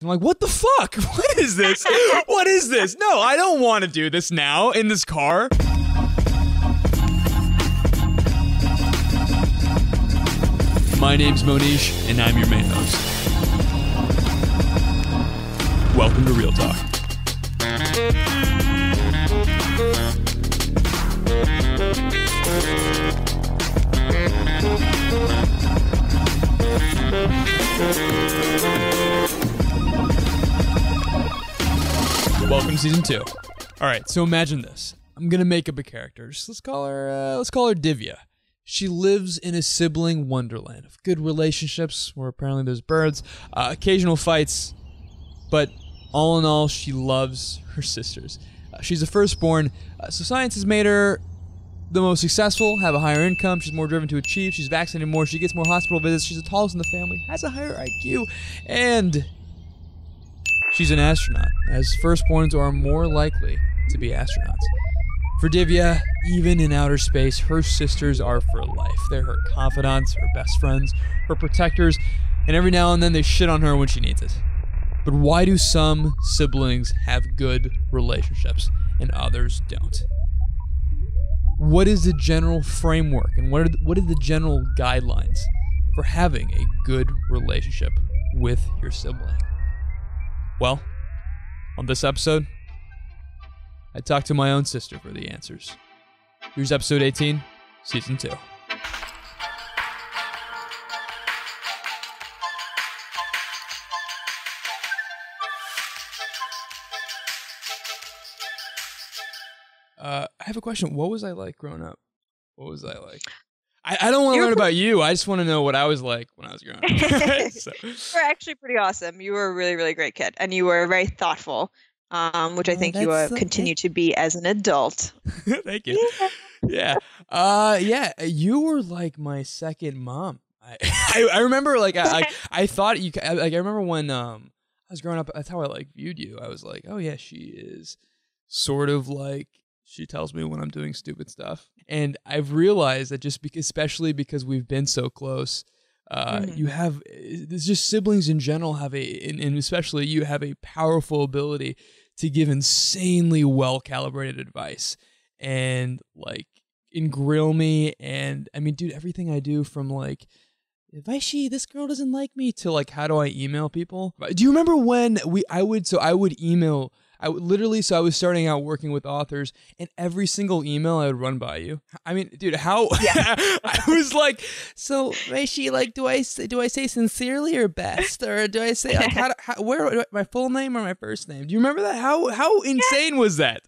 I'm like, what the fuck? What is this? What is this? No, I don't want to do this now in this car. My name's Mohnish, and I'm your main host. Welcome to Real Talk. Welcome to season 2. All right, so imagine this. I'm gonna make up a character. Let's call her Divya. She lives in a sibling wonderland of good relationships, where apparently there's birds, occasional fights, but all in all, she loves her sisters. She's a firstborn, so science has made her the most successful, have a higher income, she's more driven to achieve, she's vaccinated more, she gets more hospital visits, she's the tallest in the family, has a higher IQ, and she's an astronaut, as firstborns are more likely to be astronauts. For Divya, even in outer space, her sisters are for life. They're her confidants, her best friends, her protectors, and every now and then they shit on her when she needs it. But why do some siblings have good relationships and others don't? What is the general framework and what are the general guidelines for having a good relationship with your sibling? Well, on this episode, I talked to my own sister for the answers. Here's episode 18, season 2. I have a question. What was I like growing up? What was I like? I don't want to learn about you. I just want to know what I was like when I was growing up. So. You were actually pretty awesome. You were a really, really great kid. And you were very thoughtful, which I think you continue to be as an adult. Thank you. Yeah, you were like my second mom. I remember like I thought you like I remember when I was growing up, that's how I like viewed you. I was like, oh yeah, she is sort of like, she tells me when I'm doing stupid stuff. And I've realized that especially because we've been so close, you have, there's just siblings in general have and especially you have a powerful ability to give insanely well-calibrated advice and like grill me. And I mean, dude, everything I do from like, this girl doesn't like me, to like, how do I email people? Do you remember when I would email, I was starting out working with authors, and every single email I would run by you. I mean, dude, how? Yeah. I was like, so Reishi, like, do I say sincerely or best, or do I say like, where my full name or my first name? Do you remember that? How insane was that?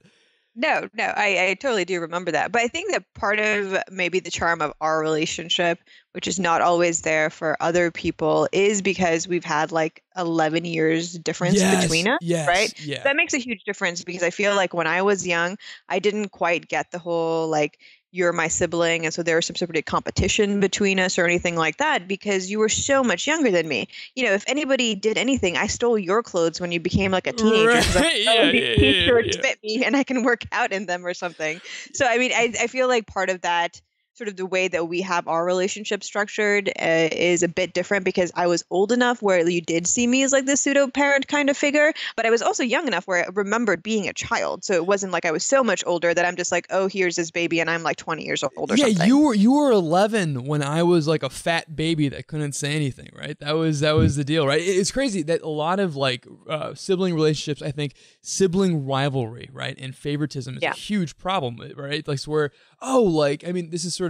No, I totally do remember that. But I think that part of maybe the charm of our relationship, which is not always there for other people, is because we've had like 11 years difference between us, right? Yeah. That makes a huge difference, because I feel like when I was young, I didn't quite get the whole like, you're my sibling, and so there was some sort of competition between us or anything like that, because you were so much younger than me. You know, if anybody did anything, I stole your clothes when you became like a teenager. Right. These shorts fit me and I can work out in them or something. So, I mean, I feel like part of that, sort of the way that we have our relationship structured is a bit different, because I was old enough where you did see me as like this pseudo parent kind of figure, but I was also young enough where I remembered being a child. So it wasn't like I was so much older that I'm just like, oh, here's this baby and I'm like 20 years old or something. Yeah, you were 11 when I was like a fat baby that couldn't say anything, right? That was the deal, right? It's crazy that a lot of like sibling relationships, I think sibling rivalry, right, and favoritism is a huge problem, right? Like where, oh, like, I mean, this is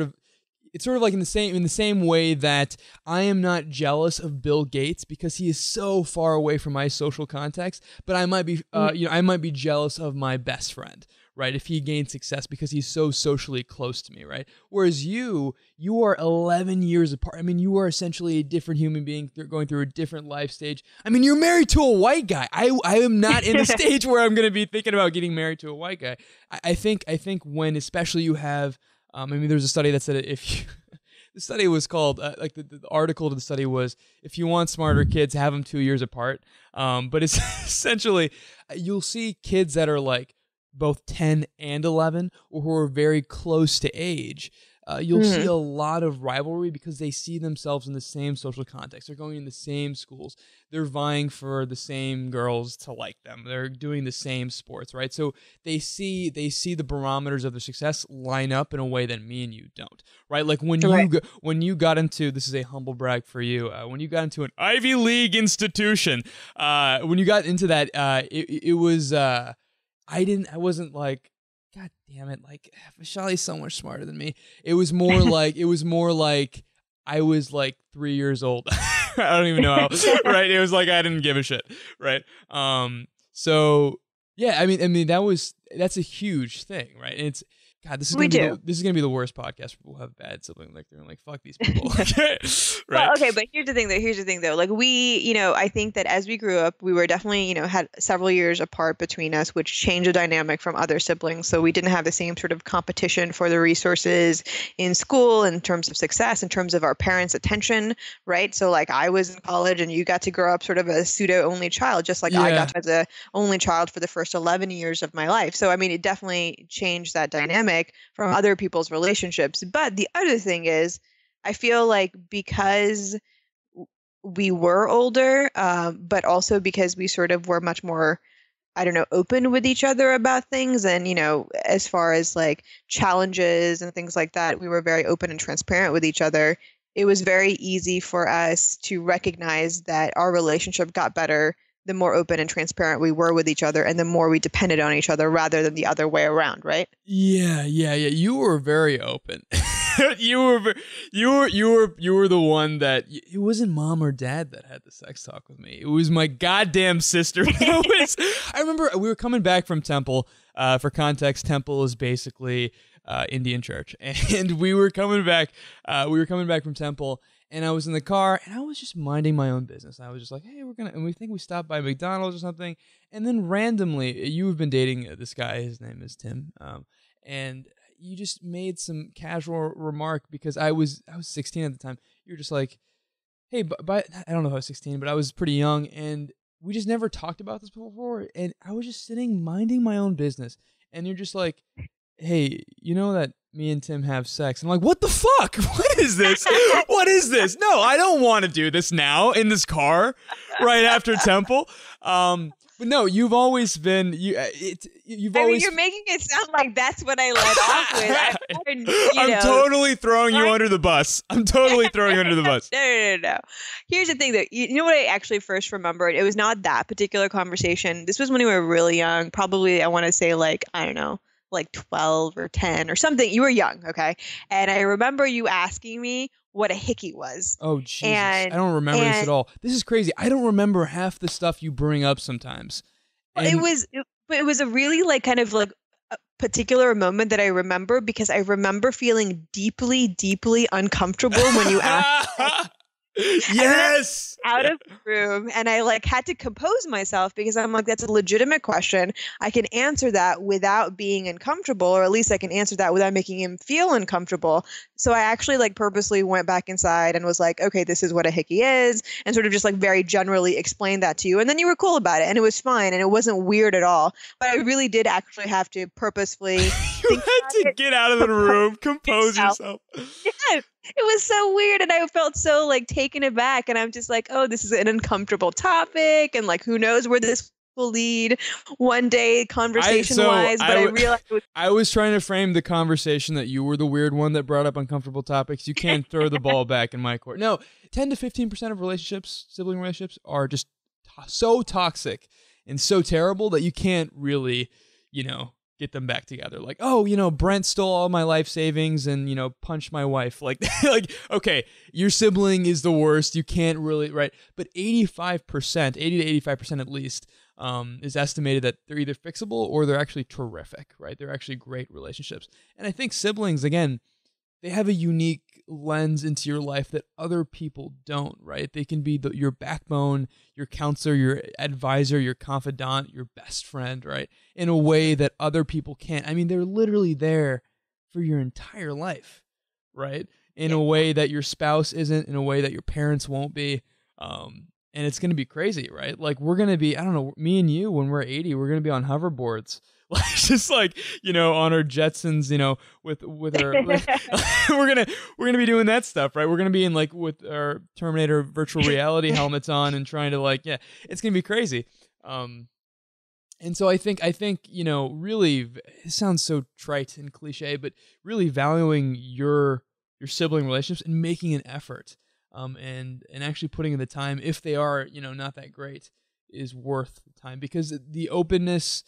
it's sort of like in the same way that I am not jealous of Bill Gates because he is so far away from my social context, but I might be, I might be jealous of my best friend, right? If he gained success because he's so socially close to me, right? Whereas you are 11 years apart. I mean, you are essentially a different human being going through a different life stage. I mean, you're married to a white guy. I am not in the stage where I'm going to be thinking about getting married to a white guy. I think when especially you have, I mean, there's a study that said the study was called, the article to the study was, if you want smarter kids, have them 2 years apart. But it's essentially, you'll see kids that are like both 10 and 11, or who are very close to age, you'll see a lot of rivalry because they see themselves in the same social context. They're going in the same schools. They're vying for the same girls to like them. They're doing the same sports, right? So they see the barometers of their success line up in a way that me and you don't, right? Like when you got into, this is a humble brag for you, when you got into an Ivy League institution, when you got into that, it was I wasn't like, God damn it, like Vyshali's so much smarter than me. It was more like I was like 3 years old. I don't even know how, right? It was like I didn't give a shit, right? So yeah, I mean that's a huge thing, right? And it's, God, this is gonna be the worst podcast. People have bad sibling, like they're like, fuck these people. Okay, right? Well, okay, but here's the thing though. Like we, I think that as we grew up, we were definitely, had several years apart between us, which changed the dynamic from other siblings. So we didn't have the same sort of competition for the resources in school in terms of success, in terms of our parents' attention, right? So like I was in college and you got to grow up sort of a pseudo only child, just like I got to as a only child for the first 11 years of my life. So I mean, it definitely changed that dynamic from other people's relationships. But the other thing is, I feel like because we were older, but also because we sort of were much more, I don't know, open with each other about things. And, as far as like challenges and things like that, we were very open and transparent with each other. It was very easy for us to recognize that our relationship got better the more open and transparent we were with each other and the more we depended on each other rather than the other way around, right? Yeah. You were very open. you were the one that, it wasn't mom or dad that had the sex talk with me. It was my goddamn sister. I remember we were coming back from Temple. For context, Temple is basically Indian church, and we were coming back from Temple. And I was in the car, and I was just minding my own business. I was just like, hey, and we think we stopped by McDonald's or something. And then randomly, you have been dating this guy, his name is Tim, and you just made some casual remark because I was 16 at the time. You were just like, hey, but I don't know if I was 16, but I was pretty young, and we just never talked about this before. And I was just sitting minding my own business, and you're just like, hey, you know that me and Tim have sex? And I'm like, what the fuck? What is this? What is this? No, I don't want to do this now in this car right after Temple. But no, you've always been, you've always... you're making it sound like that's what I led off with. I'm totally throwing you under the bus. I'm totally throwing you under the bus. No. Here's the thing, though. You know what I actually first remembered? It was not that particular conversation. This was when we were really young. Probably, I want to say, like, I don't know, like 12 or 10 or something. You were young, okay? And I remember you asking me what a hickey was. Oh, Jesus. I don't remember this at all. This is crazy. I don't remember half the stuff you bring up sometimes. Well, it was a really like kind of like a particular moment that I remember because I remember feeling deeply, deeply uncomfortable when you asked. Yes. Out of the room, and I like had to compose myself because I'm like, that's a legitimate question. I can answer that without being uncomfortable, or at least I can answer that without making him feel uncomfortable. So I actually like purposely went back inside and was like, okay, this is what a hickey is, and sort of just like very generally explained that to you. And then you were cool about it, and it was fine, and it wasn't weird at all. But I really did actually have to purposefully you had to get out of the room, compose yourself. Yes. It was so weird, and I felt so like taken aback, and I'm just like, oh, this is an uncomfortable topic, and like who knows where this will lead one day conversation-wise, but I realized I was trying to frame the conversation that you were the weird one that brought up uncomfortable topics. You can't throw the ball back in my court. No, 10 to 15% of relationships, sibling relationships, are just so toxic and so terrible that you can't really, get them back together. Like, oh, Brent stole all my life savings and, punched my wife. Like, okay, your sibling is the worst. You can't really, right? But 85%, 80 to 85% at least, is estimated that they're either fixable or they're actually terrific, right? They're actually great relationships. And I think siblings, again, they have a unique lens into your life that other people don't, right? They can be your backbone, your counselor, your advisor, your confidant, your best friend, right? In a way that other people can't. I mean, they're literally there for your entire life, right? In a way that your spouse isn't, in a way that your parents won't be. and it's gonna be crazy, right? Like we're gonna be, I don't know, me and you when we're 80, we're gonna be on hoverboards, like just like on our Jetsons, with our like, we're gonna be doing that stuff, right? We're gonna be in like with our Terminator virtual reality helmets on and trying to like, yeah, it's gonna be crazy. And so I think really, it sounds so trite and cliche, but really valuing your sibling relationships and making an effort, and actually putting in the time, if they are not that great, is worth the time, because the openness,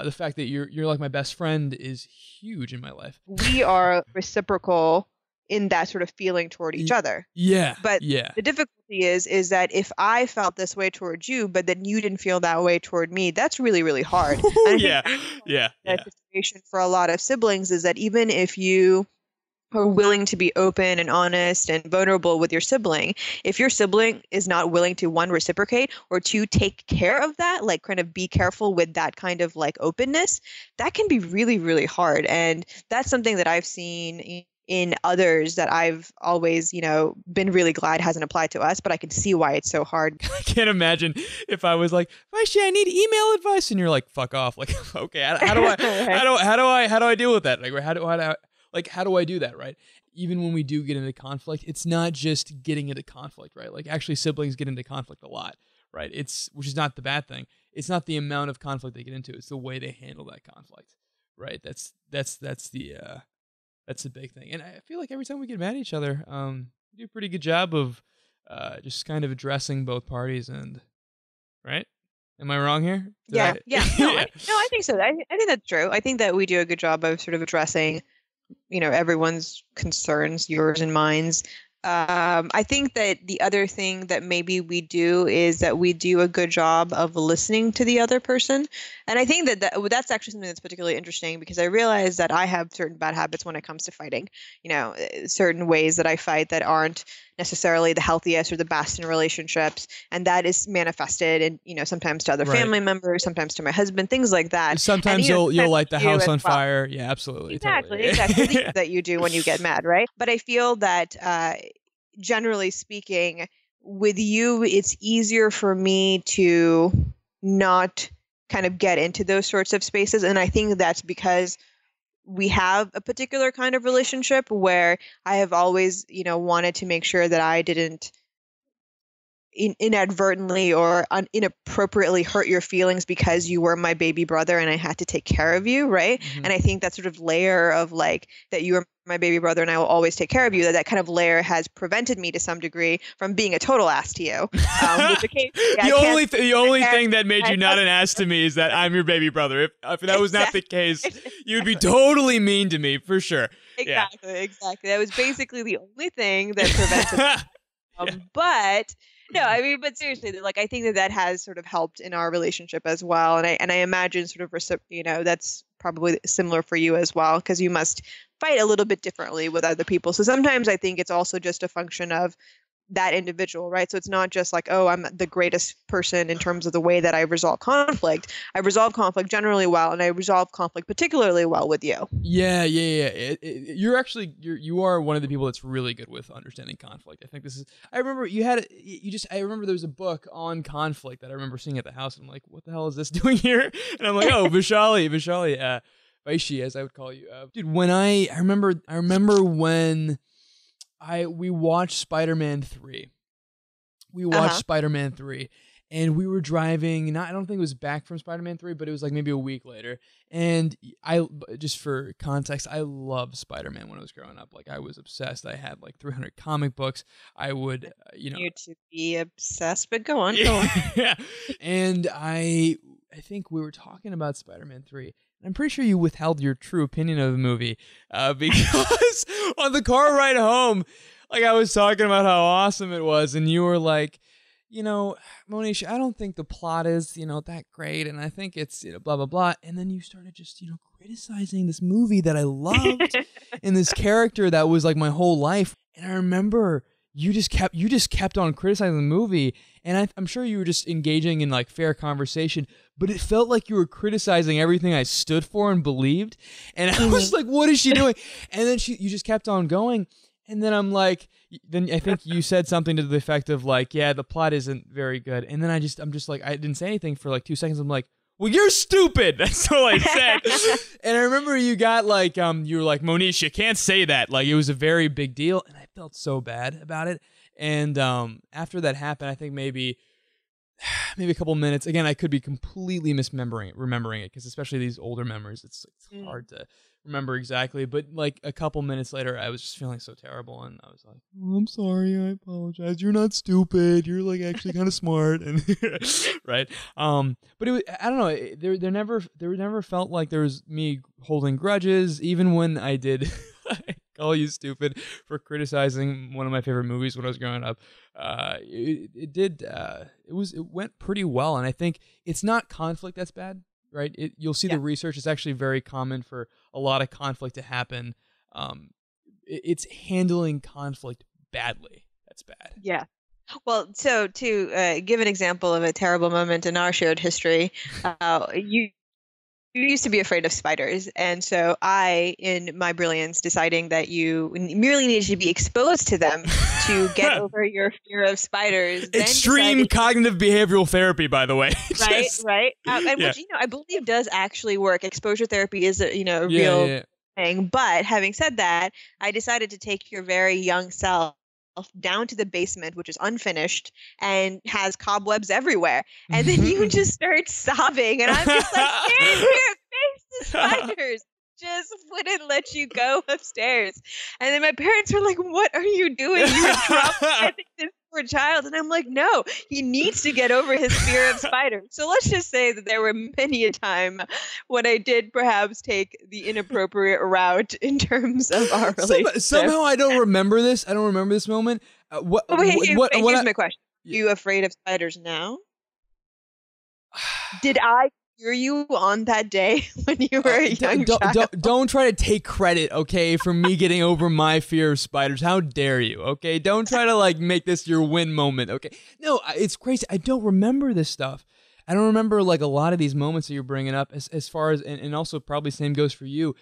the fact that you're like my best friend is huge in my life. We are reciprocal in that sort of feeling toward each other. Yeah. But yeah. the difficulty is that if I felt this way towards you, but then you didn't feel that way toward me, that's really, really hard. And yeah. The situation for a lot of siblings is that even if you are willing to be open and honest and vulnerable with your sibling, if your sibling is not willing to, one, reciprocate, or two, take care of that, like kind of be careful with that kind of like openness, that can be really, really hard. And that's something that I've seen in others that I've always, been really glad hasn't applied to us, but I can see why it's so hard. I can't imagine if I was like, Vysali, I need email advice, and you're like, fuck off. Like, okay, how do I deal with that? Like, how do I do that, right? Even when we do get into conflict, it's not just getting into conflict, right? Like actually siblings get into conflict a lot, right? Which is not the bad thing. It's not the amount of conflict they get into, it's the way they handle that conflict, right? That's the big thing. And I feel like every time we get mad at each other, we do a pretty good job of just kind of addressing both parties, and right? Am I wrong here? Yeah. No, I think so. I think that's true. I think that we do a good job of sort of addressing everyone's concerns, yours and mine's. I think that the other thing that maybe we do is that we do a good job of listening to the other person. And I think that's actually something that's particularly interesting, because I realize that I have certain bad habits when it comes to fighting, certain ways that I fight that aren't necessarily the healthiest or the best in relationships. And that is manifested in, sometimes to other family members, sometimes to my husband, things like that. Sometimes you'll light the house on fire. Yeah, absolutely. Exactly. Totally. Exactly. Things that you do when you get mad, right? But I feel that generally speaking, with you, it's easier for me to not kind of get into those sorts of spaces. And I think that's because we have a particular kind of relationship where I have always, wanted to make sure that I didn't inadvertently or inappropriately hurt your feelings because you were my baby brother and I had to take care of you, right? Mm-hmm. And I think that sort of layer of like that you are my baby brother and I will always take care of you, that kind of layer has prevented me to some degree from being a total ass to you. The only thing that made you not an ass to me is that I'm your baby brother. If that was not the case, you'd be totally mean to me for sure. Exactly. That was basically the only thing that prevented But no, I mean, but seriously, like I think that has sort of helped in our relationship as well, and I imagine sort of that's probably similar for you as well, because you must fight a little bit differently with other people. So sometimes I think it's also just a function of that individual, right? So it's not just like, oh, I'm the greatest person in terms of the way that I resolve conflict. I resolve conflict generally well, and I resolve conflict particularly well with you. Yeah. You are one of the people that's really good with understanding conflict. I think I remember I remember there was a book on conflict that I remember seeing at the house, and I'm like, what the hell is this doing here? And I'm like, oh, Vysali, Vaishi, as I would call you. Dude, when I remember when we watched Spider-Man 3. Spider-Man 3, and we were driving. I don't think it was back from Spider-Man 3, but it was like maybe a week later. And just for context, I loved Spider-Man when I was growing up. Like I was obsessed. I had like 300 comic books. I would, You to be obsessed, but go on. Yeah. And I think we were talking about Spider-Man 3. I'm pretty sure you withheld your true opinion of the movie because on the car ride home, like I was talking about how awesome it was, and you were like, Mohnish, I don't think the plot is, that great, and I think it's, blah, blah, blah. And then you started just, criticizing this movie that I loved and this character that was like my whole life. And I remember you just kept on criticizing the movie, and I'm sure you were just engaging in like fair conversation, but it felt like you were criticizing everything I stood for and believed. And I was like, what is she doing? And then you just kept on going. And then I'm like, then I think you said something to the effect of like, yeah, the plot isn't very good. And then I'm just like, I didn't say anything for like 2 seconds. I'm like, well, you're stupid. That's all I said. And I remember you got like, you were like, Mohnish, you can't say that. Like, it was a very big deal. And I felt so bad about it. And after that happened, I think maybe a couple minutes. Again, I could be completely remembering it, because especially these older memories, it's hard to remember exactly. But like a couple minutes later, I was just feeling so terrible, and I was like, "Oh, I'm sorry. I apologize. You're not stupid. You're like actually kind of smart." And right. But it was, I don't know. There never felt like there was me holding grudges, even when I did. Call you stupid for criticizing one of my favorite movies when I was growing up. It went pretty well, and I think it's not conflict that's bad, right? You'll see the research. It's actually very common for a lot of conflict to happen. It's handling conflict badly that's bad. Yeah. Well, so to give an example of a terrible moment in our shared history, you used to be afraid of spiders. And so I, in my brilliance, deciding that you merely needed to be exposed to them to get over your fear of spiders. Extreme cognitive behavioral therapy, by the way. Right. And which, I believe does actually work. Exposure therapy is a real thing. But having said that, I decided to take your very young self down to the basement, which is unfinished and has cobwebs everywhere. And then you just start sobbing, and I'm just like, stand here, face the spiders. Just wouldn't let you go upstairs. And then my parents were like, what are you doing? You're traumatizing this poor child. And I'm like, no, he needs to get over his fear of spiders. So let's just say that there were many a time when I did perhaps take the inappropriate route in terms of our relationship. Somehow I don't remember this. I don't remember this moment. Here's my question. Are you afraid of spiders now? Did I hear you on that day when you were a young child? Don't try to take credit, okay, for me getting over my fear of spiders. How dare you, okay? Don't try to like make this your win moment, okay? No, it's crazy. I don't remember this stuff. I don't remember like a lot of these moments that you're bringing up as far as, and also probably same goes for you.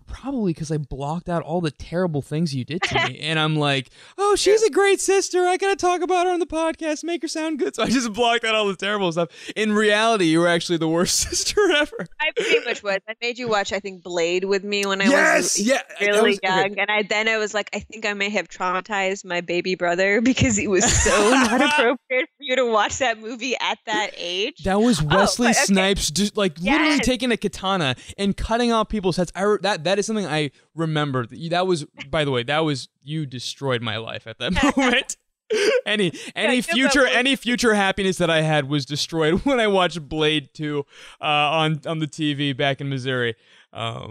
Probably because I blocked out all the terrible things you did to me. And I'm like, oh, she's a great sister. I got to talk about her on the podcast, make her sound good. So I just blocked out all the terrible stuff. In reality, you were actually the worst sister ever. I pretty much was. I made you watch, I think, Blade with me when I was really young. Okay. And I was like, I think I may have traumatized my baby brother because it was so not appropriate for you to watch that movie at that age. That was Wesley Snipes just like literally taking a katana and cutting off people's heads. That is something I remember. That was, by the way, you destroyed my life at that moment. Any future happiness that I had was destroyed when I watched Blade 2 on the TV back in Missouri. That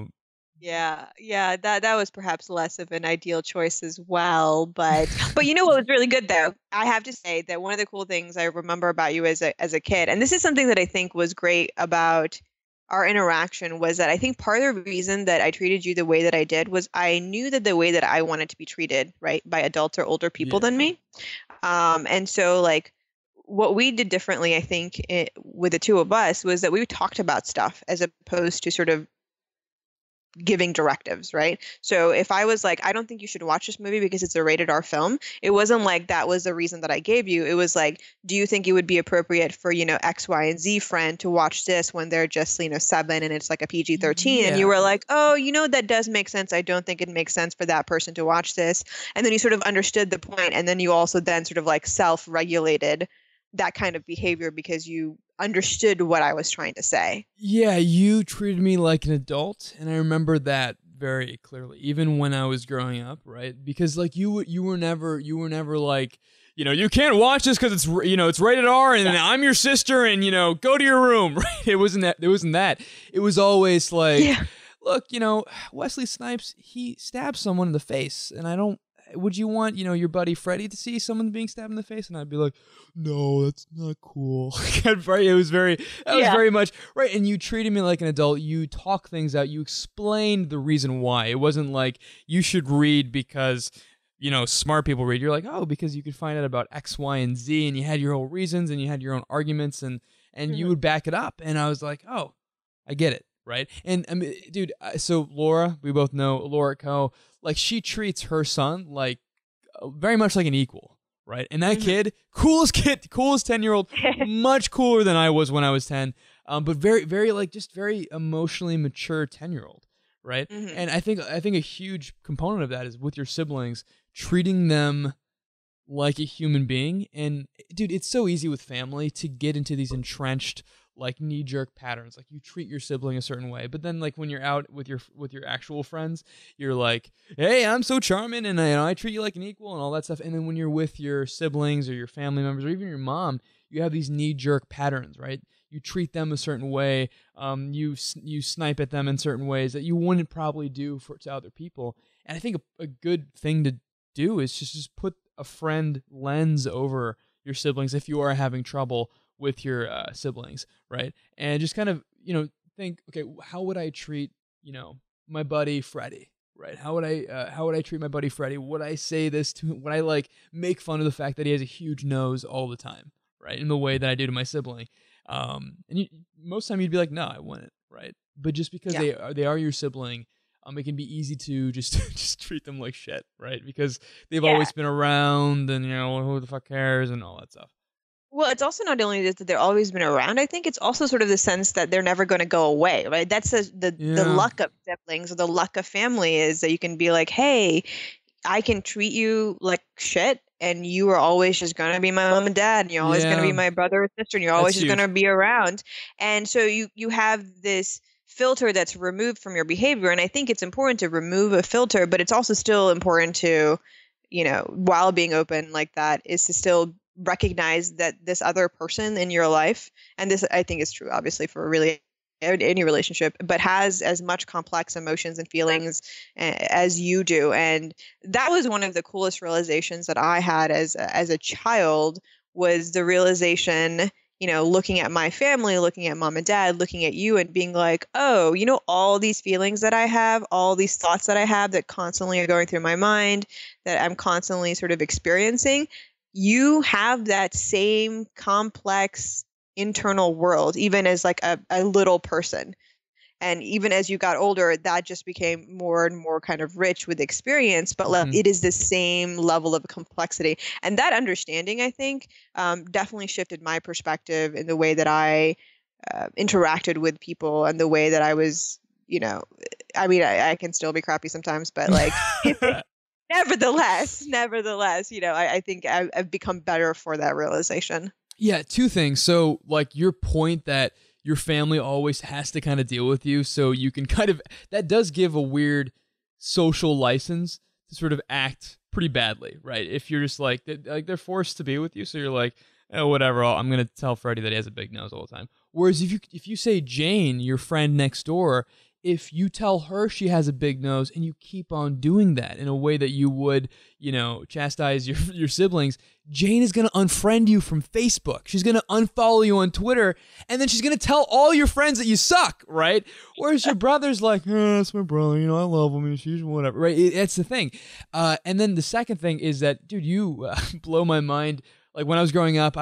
was perhaps less of an ideal choice as well, but you know what was really good though? I have to say that one of the cool things I remember about you as a kid, and this is something that I think was great about our interaction, was that I think part of the reason that I treated you the way that I did was I knew that the way that I wanted to be treated, right, by adults or older people than me. And so like what we did differently, I think, with the two of us was that we talked about stuff as opposed to sort of giving directives, right? So if I was like, I don't think you should watch this movie because it's a rated R film, it wasn't like that was the reason that I gave you. It was like, do you think it would be appropriate for, X, Y, and Z friend to watch this when they're just, 7 and it's like a PG-13? Yeah. And you were like, oh, that does make sense. I don't think it makes sense for that person to watch this. And then you sort of understood the point, and then you also then sort of like self-regulated that kind of behavior because you understood what I was trying to say. Yeah, you treated me like an adult, and I remember that very clearly, even when I was growing up, right? Because like you were never like, you can't watch this because it's it's rated R, and I'm your sister, and go to your room, right? It wasn't that. It was always like, look, Wesley Snipes, he stabbed someone in the face, and would you want, your buddy Freddie to see someone being stabbed in the face? And I'd be like, no, that's not cool. It was very much, right. And you treated me like an adult. You talk things out. You explained the reason why. It wasn't like you should read because, smart people read. You're like, oh, because you could find out about X, Y, and Z, and you had your own reasons and you had your own arguments, and you would back it up. And I was like, oh, I get it. right? And I mean, dude, so Laura, we both know Laura Coe, like she treats her son like very much like an equal, right? And that kid, coolest 10-year-old, much cooler than I was when I was 10, but very, very like just very emotionally mature 10-year-old, right? And I think a huge component of that is with your siblings, treating them like a human being. And dude, it's so easy with family to get into these entrenched like knee-jerk patterns. Like you treat your sibling a certain way, but then like when you're out with your actual friends, you're like, hey, I'm so charming and I treat you like an equal and all that stuff. And then when you're with your siblings or your family members or even your mom, you have these knee-jerk patterns, right? You treat them a certain way. You snipe at them in certain ways that you wouldn't probably do to other people. And I think a good thing to do is just put a friend lens over your siblings if you are having trouble with your siblings, right? And just kind of, think, okay, how would I treat, my buddy Freddie, right? How would I treat my buddy Freddie? Would I say this to him? Would I like make fun of the fact that he has a huge nose all the time, right? In the way that I do to my sibling. Most of the time you'd be like, no, I wouldn't, right? But just because they are your sibling, it can be easy to just treat them like shit, right? Because they've always been around, and who the fuck cares, and all that stuff. Well, it's also not only that they've always been around. I think it's also sort of the sense that they're never going to go away, right? That's the luck of siblings or the luck of family is that you can be like, hey, I can treat you like shit, and you are always just going to be my mom and dad, and you're always going to be my brother or sister, and you're always just going to be around. And so you have this filter that's removed from your behavior. And I think it's important to remove a filter, but it's also still important to, while being open like that, is to still recognize that this other person in your life, and this I think is true obviously for really any relationship, but has as much complex emotions and feelings as you do. And that was one of the coolest realizations that I had as a child, was the realization, looking at my family, looking at mom and dad, looking at you and being like, oh, all these feelings that I have, all these thoughts that I have that constantly are going through my mind, that I'm constantly sort of experiencing. You have that same complex internal world, even as like a little person. And even as you got older, that just became more and more kind of rich with experience, but it is the same level of complexity. And that understanding, I think, definitely shifted my perspective in the way that I interacted with people and the way that I was, I can still be crappy sometimes, but like, Nevertheless, I think I've become better for that realization. Yeah, two things. So, like your point that your family always has to kind of deal with you, so you can that does give a weird social license to sort of act pretty badly, right? If you're just like they're forced to be with you, so you're like, oh, whatever, I'm gonna tell Freddie that he has a big nose all the time. Whereas if you say Jane, your friend next door, if you tell her she has a big nose and you keep on doing that in a way that you would, chastise your siblings, Jane is going to unfriend you from Facebook. She's going to unfollow you on Twitter, and then she's going to tell all your friends that you suck, right? Whereas your brother's like, that's my brother, I love him, she's whatever, right? That's the thing. And then the second thing is that, dude, you blow my mind. Like when I was growing up,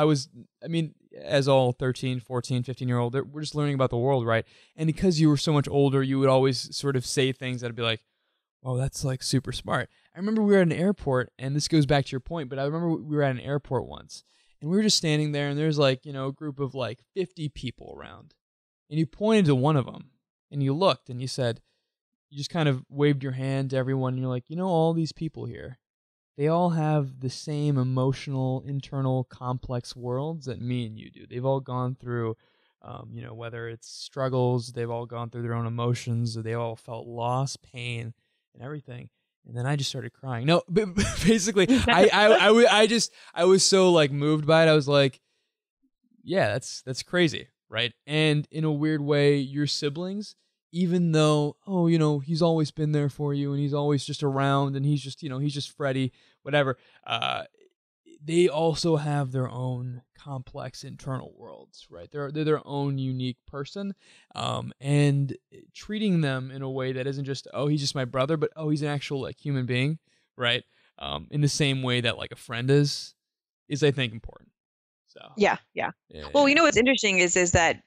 as all 13, 14, 15-year-old, we're just learning about the world, right? And because you were so much older, you would always sort of say things that'd be like, oh, that's like super smart. I remember we were at an airport, and this goes back to your point, but I remember we were at an airport once, and we were just standing there, and there's like, a group of like 50 people around. And you pointed to one of them, and you looked, and you said, you just kind of waved your hand to everyone, and you're like, all these people here, they all have the same emotional, internal, complex worlds that me and you do. They've all gone through, whether it's struggles, they've all gone through their own emotions, or they all felt loss, pain, and everything. And then I just started crying. No, but basically, I was so like moved by it. I was like, yeah, that's crazy, right? And in a weird way, your siblings, even though, he's always been there for you and he's always just around and he's just Freddie, whatever, they also have their own complex internal worlds, right? They're their own unique person, and treating them in a way that isn't just, oh, he's just my brother, but, oh, he's an actual like human being, right? In the same way that like a friend is I think important. So yeah. Well, what's interesting is that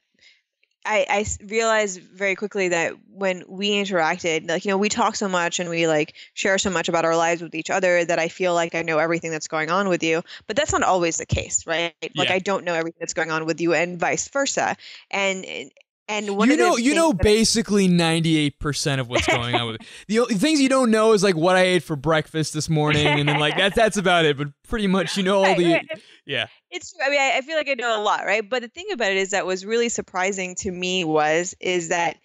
realized very quickly that when we interacted, like, we talk so much and we like share so much about our lives with each other that I feel like I know everything that's going on with you. But that's not always the case, right? Like Yeah. I don't know everything that's going on with you and vice versa. And one of the You things know that basically 98% of what's going on with it. The things you don't know is like what I ate for breakfast this morning, and then like that's about it. But pretty much you know all the right. yeah. It's true. I mean, I feel like I know a lot, right? But the thing about it is that was really surprising to me is that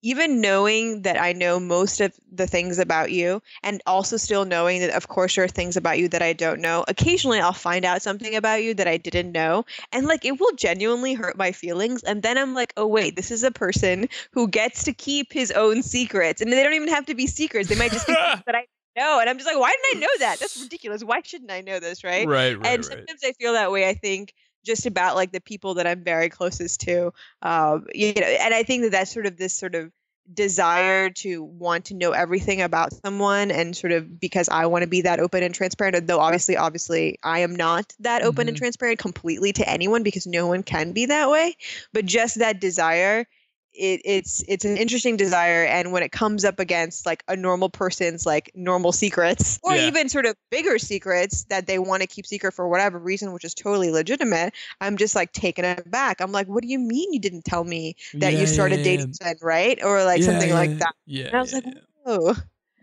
even knowing that I know most of the things about you, and also still knowing that, of course, there are things about you that I don't know, occasionally I'll find out something about you that I didn't know. And like, it will genuinely hurt my feelings. And then I'm like, oh, wait, this is a person who gets to keep his own secrets. And they don't even have to be secrets. They might just be things that I know. And I'm just like, why didn't I know that? That's ridiculous. Why shouldn't I know this? Right. And Right. sometimes I feel that way, I think, just about like the people that I'm very closest to. And I think that that's sort of this sort of desire to want to know everything about someone, and sort of because I want to be that open and transparent, though obviously I am not that open and transparent completely to anyone, because no one can be that way. But just that desire, it's an interesting desire, and when it comes up against like a normal person's like normal secrets, or Yeah. even sort of bigger secrets that they want to keep secret for whatever reason, which is totally legitimate, I'm just like taken aback. I'm like, what do you mean you didn't tell me that you started dating Sven, right? Or like something like that. And I was like, whoa.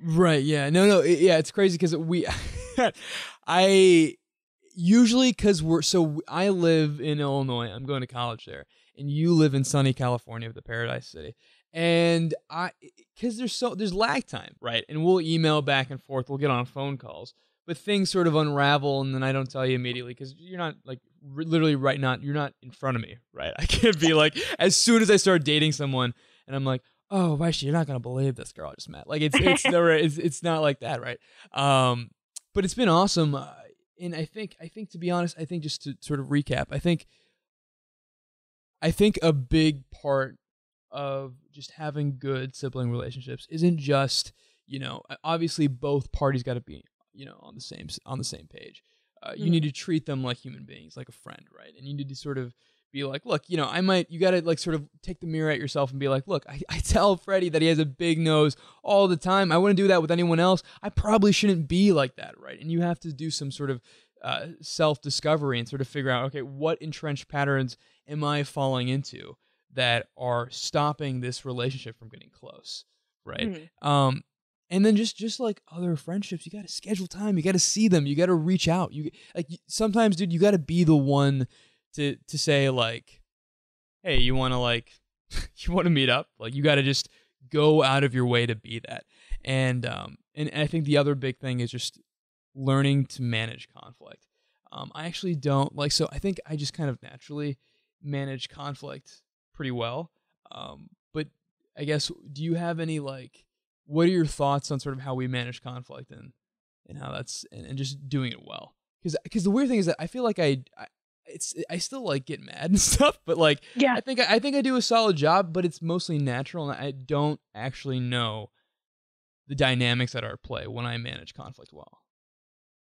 Right. Yeah. No. Yeah. It's crazy because I usually I live in Illinois. I'm going to college there, and you live in sunny California, the Paradise City. And because there's lag time, right? And we'll email back and forth. We'll get on phone calls, but things sort of unravel, and then I don't tell you immediately because you're not like literally right now. You're not in front of me, right? I can't be like as soon as I start dating someone, and I'm like, oh, Vaishi, you're not gonna believe this girl I just met. Like it's not like that, right? But it's been awesome, and I think to be honest, I think just to sort of recap, I think a big part of just having good sibling relationships isn't just obviously both parties got to be on the same page. You need to treat them like human beings, like a friend, right? And you need to sort of be like, look, you got to like sort of take the mirror at yourself and be like, look, I tell Freddie that he has a big nose all the time. I wouldn't do that with anyone else. I probably shouldn't be like that, right? And you have to do some sort of self-discovery and sort of figure out, okay, what entrenched patterns am I falling into that are stopping this relationship from getting close, right? And then just like other friendships, you got to schedule time. You got to see them. You got to reach out. Sometimes, dude, you got to be the one to say like, hey, you want to meet up? Like, you got to just go out of your way to be that. And I think the other big thing is just learning to manage conflict. I actually don't like, so I think I just kind of naturally manage conflict pretty well. But I guess, do you have any what are your thoughts on sort of how we manage conflict and how that's and just doing it well? Because the weird thing is that I feel like I still like get mad and stuff, but like I think I do a solid job, but it's mostly natural, and I don't actually know the dynamics that are at play when I manage conflict well.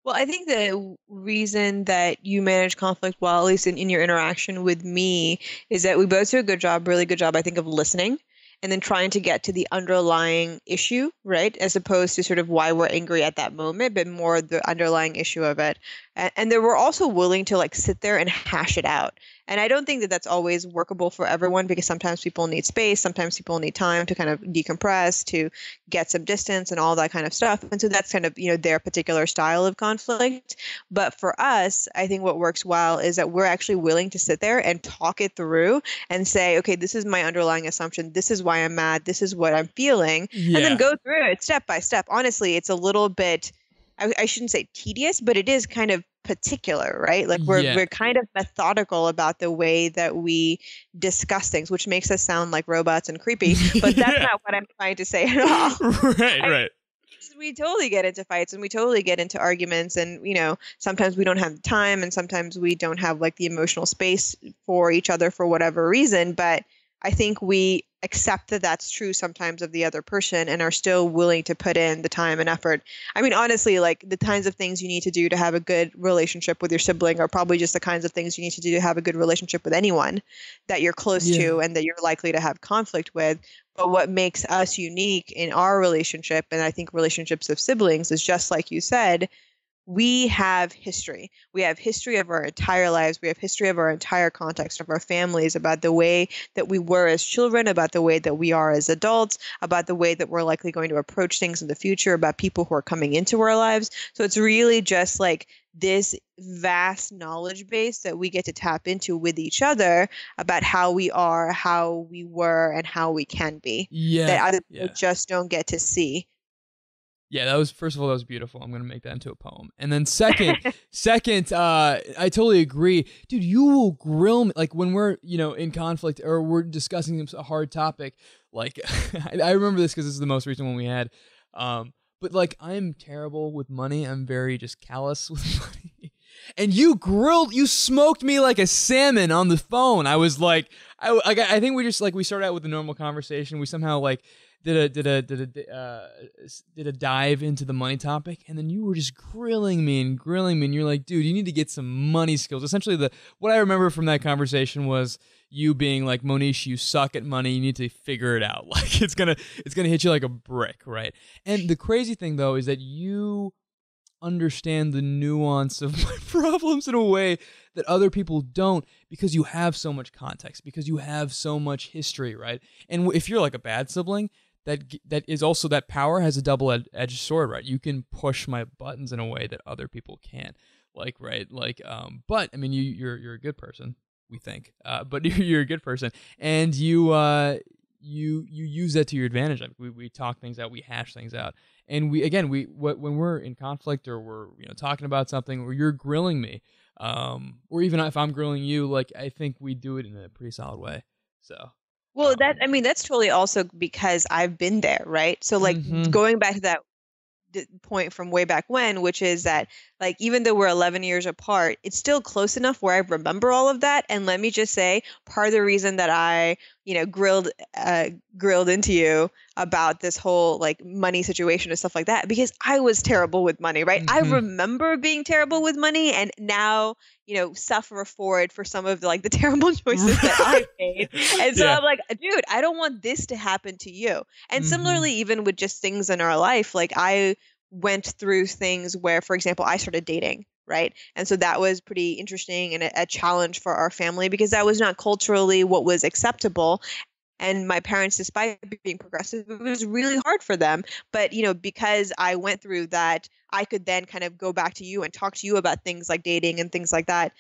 Well, I think the reason that you manage conflict well, at least in your interaction with me, is that we both do a good job, really good job, I think, of listening and then trying to get to the underlying issue, right? As opposed to sort of why we're angry at that moment, but more the underlying issue of it. And then we're also willing to like sit there and hash it out. And I don't think that that's always workable for everyone, because sometimes people need space, sometimes people need time to kind of decompress, to get some distance and all that kind of stuff. And so that's kind of, their particular style of conflict. But for us, I think what works well is that we're actually willing to sit there and talk it through and say, okay, this is my underlying assumption. This is why I'm mad. This is what I'm feeling. Yeah. And then go through it step by step. Honestly, it's a little bit, I shouldn't say tedious, but it is kind of particular, right? Like we're kind of methodical about the way that we discuss things, which makes us sound like robots and creepy, but that's not what I'm trying to say at all. Right. We totally get into fights and we totally get into arguments, and sometimes we don't have the time, and sometimes we don't have like the emotional space for each other for whatever reason, but I think we accept that that's true sometimes of the other person and are still willing to put in the time and effort. I mean, honestly, like the kinds of things you need to do to have a good relationship with your sibling are probably just the kinds of things you need to do to have a good relationship with anyone that you're close to and that you're likely to have conflict with. But what makes us unique in our relationship, and I think relationships of siblings, is just like you said, we have history. We have history of our entire lives. We have history of our entire context of our families, about the way that we were as children, about the way that we are as adults, about the way that we're likely going to approach things in the future, about people who are coming into our lives. So it's really just like this vast knowledge base that we get to tap into with each other about how we are, how we were, and how we can be. That other people just don't get to see. Yeah, that was, first of all, that was beautiful. I'm going to make that into a poem. And then second, I totally agree. Dude, you will grill me. Like when we're, in conflict or we're discussing a hard topic, like I remember this because this is the most recent one we had. But like I'm terrible with money. I'm very just callous with money. And you smoked me like a salmon on the phone. I was like, I think we started out with a normal conversation. We somehow like did a dive into the money topic, and then you were just grilling me, and you're like, dude, you need to get some money skills. Essentially, what I remember from that conversation was you being like, Mohnish, you suck at money. You need to figure it out. Like it's gonna hit you like a brick, right? And the crazy thing though is that you understand the nuance of my problems in a way that other people don't, because you have so much context, because you have so much history, right? And if you're like a bad sibling, that is also, that power has a double-edged sword, right? You can push my buttons in a way that other people can't, like, right? Like, but I mean, you're a good person, we think, but you're a good person, and you use that to your advantage. Like we talk things out, we hash things out, and when we're in conflict or we're talking about something, or you're grilling me, or even if I'm grilling you, like I think we do it in a pretty solid way. So. Well, that's totally also because I've been there, right? So like going back to that point from way back when, which is that like even though we're 11 years apart, it's still close enough where I remember all of that. And let me just say, part of the reason that I grilled into you about this whole like money situation and stuff like that, because I was terrible with money, right? I remember being terrible with money, and now suffer for it for some of the terrible choices that I made. And so I'm like, dude, I don't want this to happen to you. And similarly, even with just things in our life, like I went through things where, for example, I started dating, right? And so that was pretty interesting and a challenge for our family, because that was not culturally what was acceptable. And my parents, despite being progressive, it was really hard for them. But, because I went through that, I could then kind of go back to you and talk to you about things like dating and things like that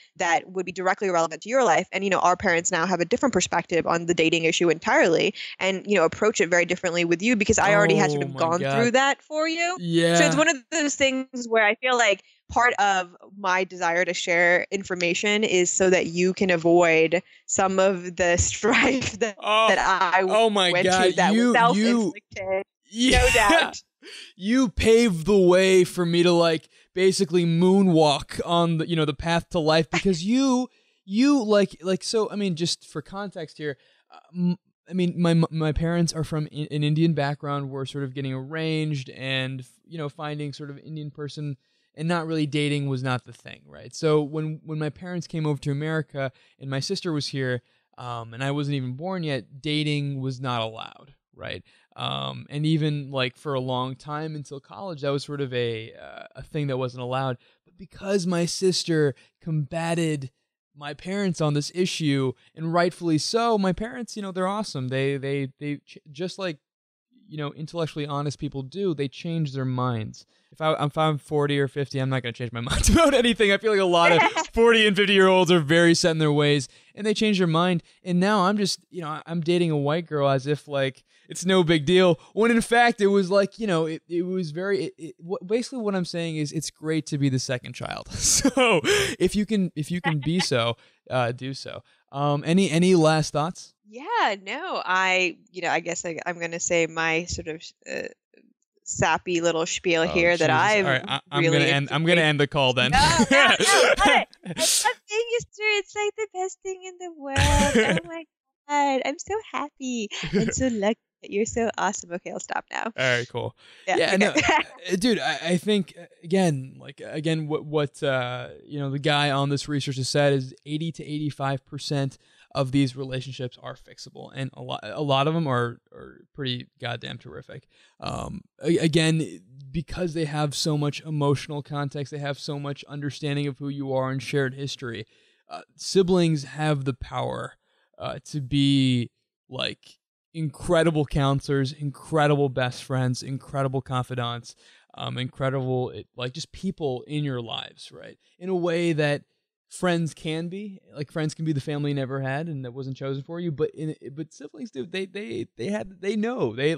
would be directly relevant to your life. And, our parents now have a different perspective on the dating issue entirely, and, approach it very differently with you, because I already had sort of gone through that for you. Yeah. So it's one of those things where I feel like part of my desire to share information is so that you can avoid some of the strife that I went to that was self-inflicted. No doubt. You paved the way for me to like basically moonwalk on the path to life, because you so I mean, just for context here, I mean my parents are from an Indian background. We're sort of getting arranged, and finding sort of Indian person and not really dating was not the thing, right? So when my parents came over to America and my sister was here, and I wasn't even born yet, dating was not allowed, right? And even like for a long time until college, that was sort of a thing that wasn't allowed. But because my sister combated my parents on this issue, and rightfully so, my parents, they're awesome. They just like intellectually honest people do, they change their minds. If I'm 40 or 50, I'm not going to change my mind about anything. I feel like a lot of 40 and 50-year-olds are very set in their ways, and they change their mind. And now I'm just, I'm dating a white girl as if like it's no big deal, when in fact it was like, it was very, basically what I'm saying is it's great to be the second child. So if you can be so, do so. Any last thoughts? Yeah, no, I guess I'm going to say my sort of sappy little spiel here Jesus. that I've I'm gonna end the call then. No, what? That thing is true. It's like the best thing in the world. Oh my God, I'm so happy and so lucky that you're so awesome. Okay, I'll stop now. All right, cool. Yeah, Yeah, okay. no, dude, I think again, what the guy on this research has said is 80 to 85% of these relationships are fixable, and a lot of them are pretty goddamn terrific. Again, because they have so much emotional context, they have so much understanding of who you are and shared history. Siblings have the power to be like incredible counselors, incredible best friends, incredible confidants, incredible like just people in your lives, right? In a way that friends can be. Like friends can be the family you never had and that wasn't chosen for you, but siblings do. They know. They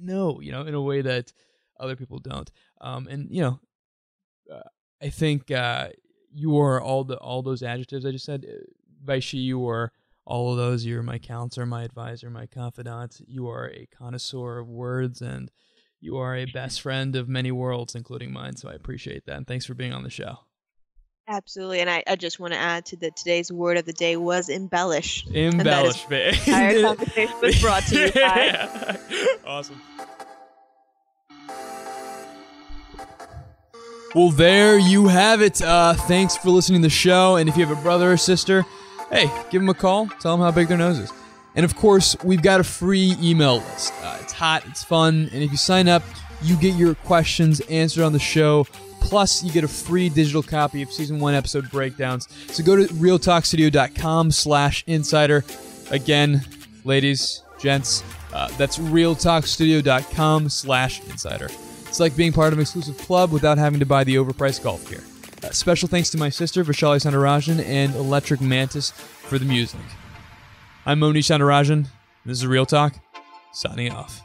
know, in a way that other people don't. I think you are all those adjectives I just said. Vaishi, you are all of those. You're my counselor, my advisor, my confidant. You are a connoisseur of words, and you are a best friend of many worlds, including mine. So I appreciate that, and thanks for being on the show. Absolutely. And I just want to add to that today's word of the day was embellish. Embellish, babe. Our conversation was brought to you by... Awesome. Well, there you have it. Thanks for listening to the show. And if you have a brother or sister, hey, give them a call. Tell them how big their nose is. And of course, we've got a free email list. It's hot, it's fun, and if you sign up, you get your questions answered on the show. Plus, you get a free digital copy of Season 1 episode breakdowns. So go to realtalkstudio.com/insider. Again, ladies, gents, that's realtalkstudio.com/insider. It's like being part of an exclusive club without having to buy the overpriced golf gear. Special thanks to my sister, Vysali Soundararajan, and Electric Mantis for the music. I'm Mohnish Soundararajan. This is Real Talk, signing off.